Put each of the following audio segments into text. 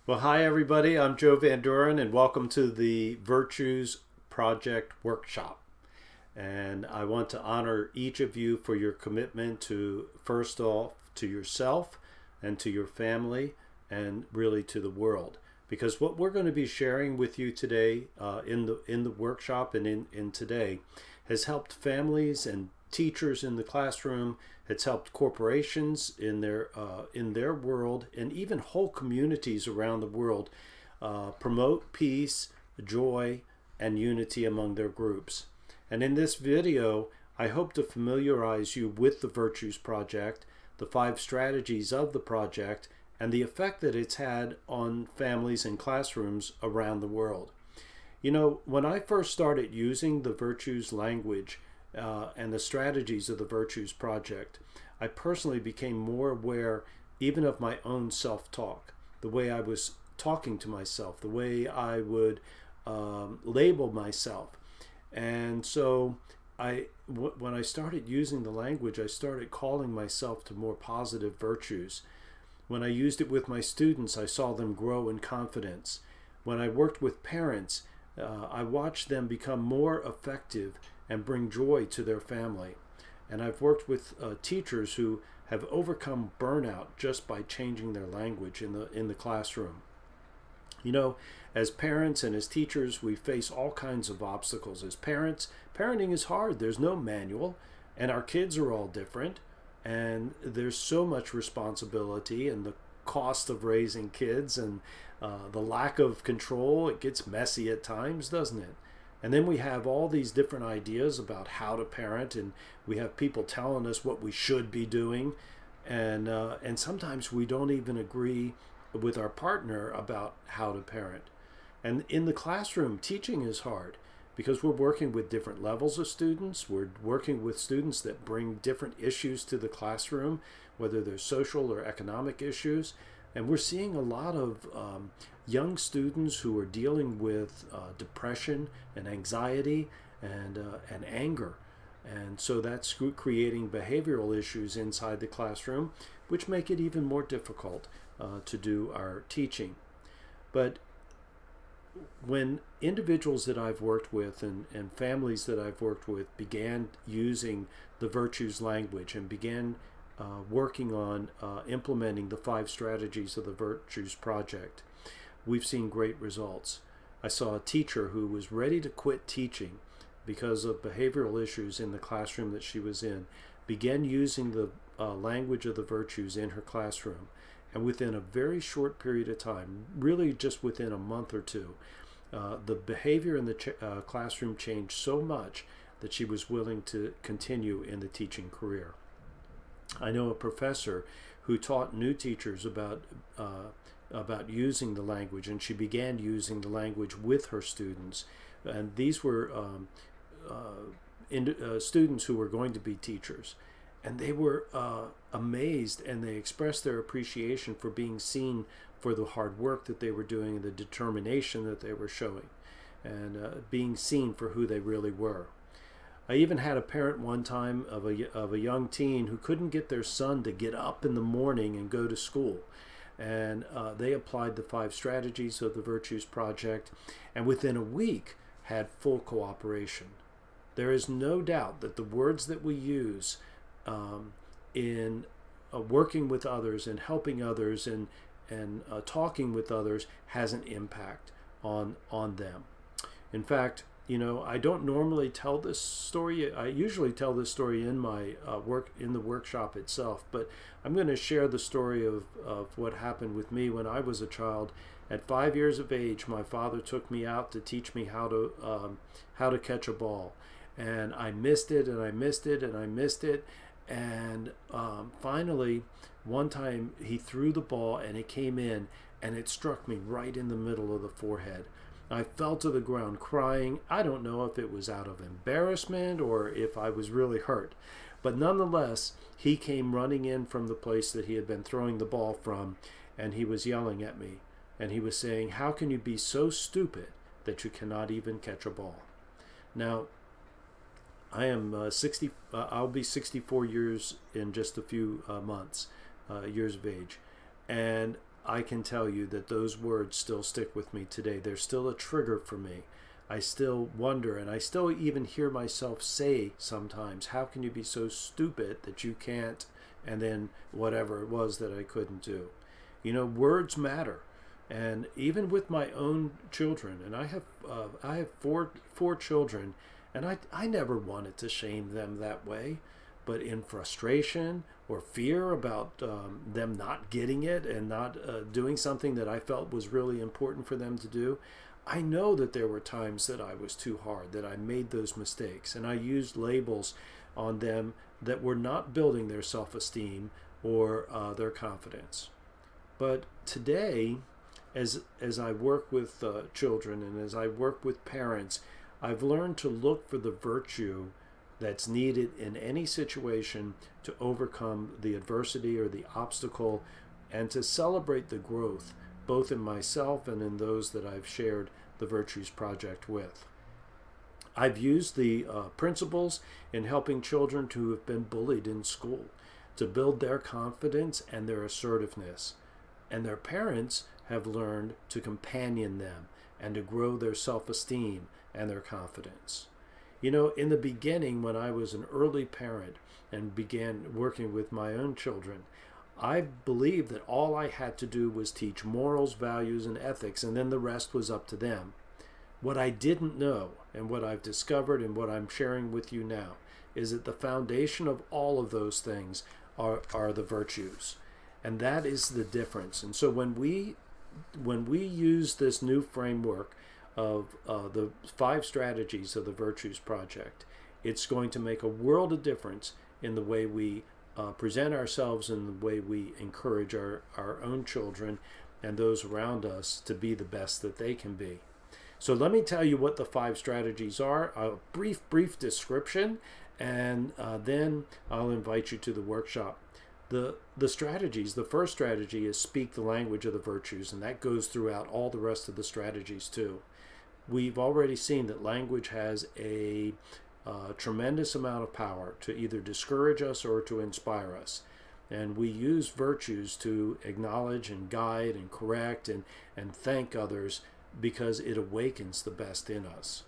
Well, hi everybody. I'm Joe Van Duren, and welcome to the Virtues Project Workshop. And I want to honor each of you for your commitment to, first off, to yourself and to your family, and really to the world. Because what we're going to be sharing with you today, in the workshop and in today, has helped families and teachers in the classroom. It's helped corporations in their world, and even whole communities around the world promote peace, joy, and unity among their groups. And in this video, I hope to familiarize you with the Virtues Project, the 5 strategies of the project, and the effect that it's had on families and classrooms around the world. You know, when I first started using the Virtues language and the strategies of the Virtues Project, I personally became more aware even of my own self-talk, the way I was talking to myself, the way I would label myself. And so when I started using the language, I started calling myself to more positive virtues. When I used it with my students, I saw them grow in confidence. When I worked with parents, I watched them become more effective and bring joy to their family. And I've worked with teachers who have overcome burnout just by changing their language in the classroom. You know, as parents and as teachers, we face all kinds of obstacles. As parents, parenting is hard. There's no manual, and our kids are all different, and there's so much responsibility and the cost of raising kids and the lack of control. It gets messy at times, doesn't it? And then we have all these different ideas about how to parent, and we have people telling us what we should be doing, and sometimes we don't even agree with our partner about how to parent. And in the classroom, teaching is hard because we're working with different levels of students. We're working with students that bring different issues to the classroom, whether they're social or economic issues. And we're seeing a lot of young students who are dealing with depression and anxiety and anger. And so that's creating behavioral issues inside the classroom, which make it even more difficult to do our teaching. But when individuals that I've worked with and families that I've worked with began using the Virtues language and began working on implementing the 5 strategies of the Virtues Project, we've seen great results. I saw a teacher who was ready to quit teaching because of behavioral issues in the classroom that she was in, began using the language of the virtues in her classroom. And within a very short period of time, really just within a month or two, the behavior in the classroom changed so much that she was willing to continue in the teaching career. I know a professor who taught new teachers about using the language, and she began using the language with her students. And these were students who were going to be teachers. And they were amazed, and they expressed their appreciation for being seen for the hard work that they were doing and the determination that they were showing, and being seen for who they really were. I even had a parent one time of a young teen who couldn't get their son to get up in the morning and go to school. And they applied the 5 strategies of the Virtues Project, and within a week had full cooperation. There is no doubt that the words that we use in working with others and helping others and talking with others has an impact on them. In fact, you know, I don't normally tell this story. I usually tell this story in my work in the workshop itself, but I'm going to share the story of what happened with me when I was a child. At 5 years of age, my father took me out to teach me how to catch a ball, and I missed it, and I missed it, and I missed it. And finally, one time he threw the ball and it came in and it struck me right in the middle of the forehead. I fell to the ground crying. I don't know if it was out of embarrassment or if I was really hurt. But nonetheless, he came running in from the place that he had been throwing the ball from, and he was yelling at me. And he was saying, "How can you be so stupid that you cannot even catch a ball?" Now, I am 60. I'll be 64 years in just a few months, years of age, and I can tell you that those words still stick with me today. They're still a trigger for me. I still wonder, and I still even hear myself say sometimes, how can you be so stupid that you can't, and then whatever it was that I couldn't do. You know, words matter. And even with my own children, and I have four children, and I never wanted to shame them that way, but in frustration or fear about them not getting it and not doing something that I felt was really important for them to do, I know that there were times that I was too hard, that I made those mistakes, and I used labels on them that were not building their self-esteem or their confidence. But today, as I work with children and as I work with parents, I've learned to look for the virtue that's needed in any situation to overcome the adversity or the obstacle, and to celebrate the growth both in myself and in those that I've shared the Virtues Project with. I've used the principles in helping children who have been bullied in school to build their confidence and their assertiveness. And their parents have learned to companion them and to grow their self-esteem and their confidence. You know, in the beginning, when I was an early parent and began working with my own children, I believed that all I had to do was teach morals, values, and ethics, and then the rest was up to them. What I didn't know, and what I've discovered and what I'm sharing with you now, is that the foundation of all of those things are the virtues. And that is the difference. And so when we use this new framework of the 5 strategies of the Virtues Project, it's going to make a world of difference in the way we present ourselves and the way we encourage our own children and those around us to be the best that they can be. So let me tell you what the 5 strategies are, a brief description, and then I'll invite you to the workshop. The strategies, the first strategy is speak the language of the virtues, and that goes throughout all the rest of the strategies too. We've already seen that language has a tremendous amount of power to either discourage us or to inspire us. And we use virtues to acknowledge and guide and correct and thank others because it awakens the best in us.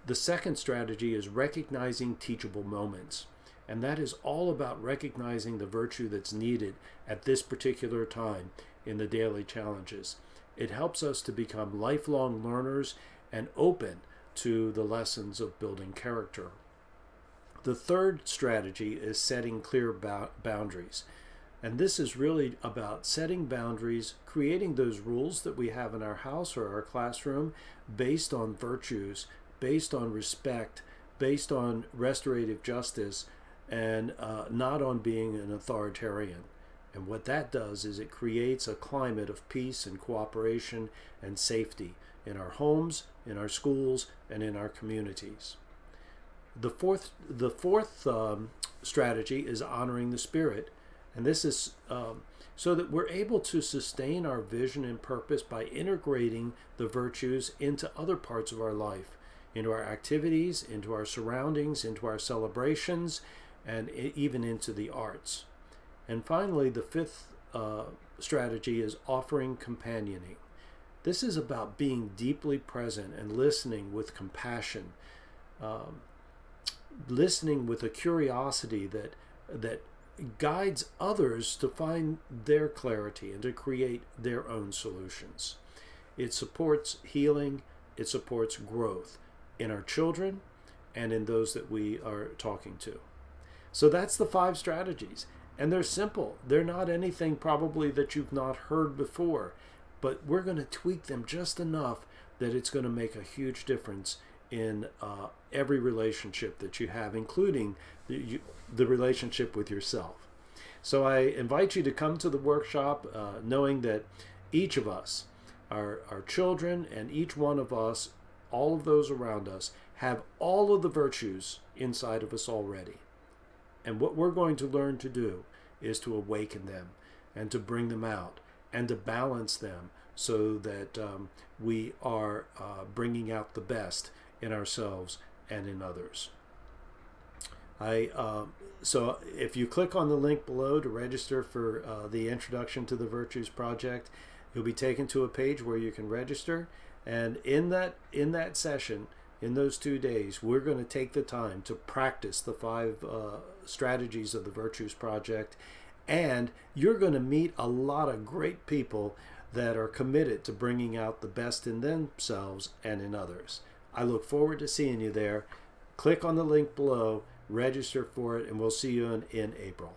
The second strategy is recognizing teachable moments. And that is all about recognizing the virtue that's needed at this particular time in the daily challenges. It helps us to become lifelong learners and open to the lessons of building character. The third strategy is setting clear boundaries. And this is really about setting boundaries, creating those rules that we have in our house or our classroom based on virtues, based on respect, based on restorative justice, and not on being an authoritarian. And what that does is it creates a climate of peace and cooperation and safety in our homes, in our schools, and in our communities. The fourth strategy is honoring the Spirit. And this is so that we're able to sustain our vision and purpose by integrating the virtues into other parts of our life, into our activities, into our surroundings, into our celebrations, and even into the arts. And finally, the fifth strategy is offering companioning. This is about being deeply present and listening with compassion, listening with a curiosity that guides others to find their clarity and to create their own solutions. It supports healing, it supports growth in our children and in those that we are talking to. So that's the 5 strategies. And they're simple. They're not anything probably that you've not heard before, but we're going to tweak them just enough that it's going to make a huge difference in every relationship that you have, including the relationship with yourself. So I invite you to come to the workshop knowing that each of us, our children, and each one of us, all of those around us, have all of the virtues inside of us already. And what we're going to learn to do is to awaken them and to bring them out and to balance them so that we are bringing out the best in ourselves and in others. So if you click on the link below to register for the Introduction to the Virtues Project, you'll be taken to a page where you can register. And in that session, in those 2 days, we're going to take the time to practice the 5 strategies of the Virtues Project. And you're going to meet a lot of great people that are committed to bringing out the best in themselves and in others. I look forward to seeing you there. Click on the link below, register for it, and we'll see you in April.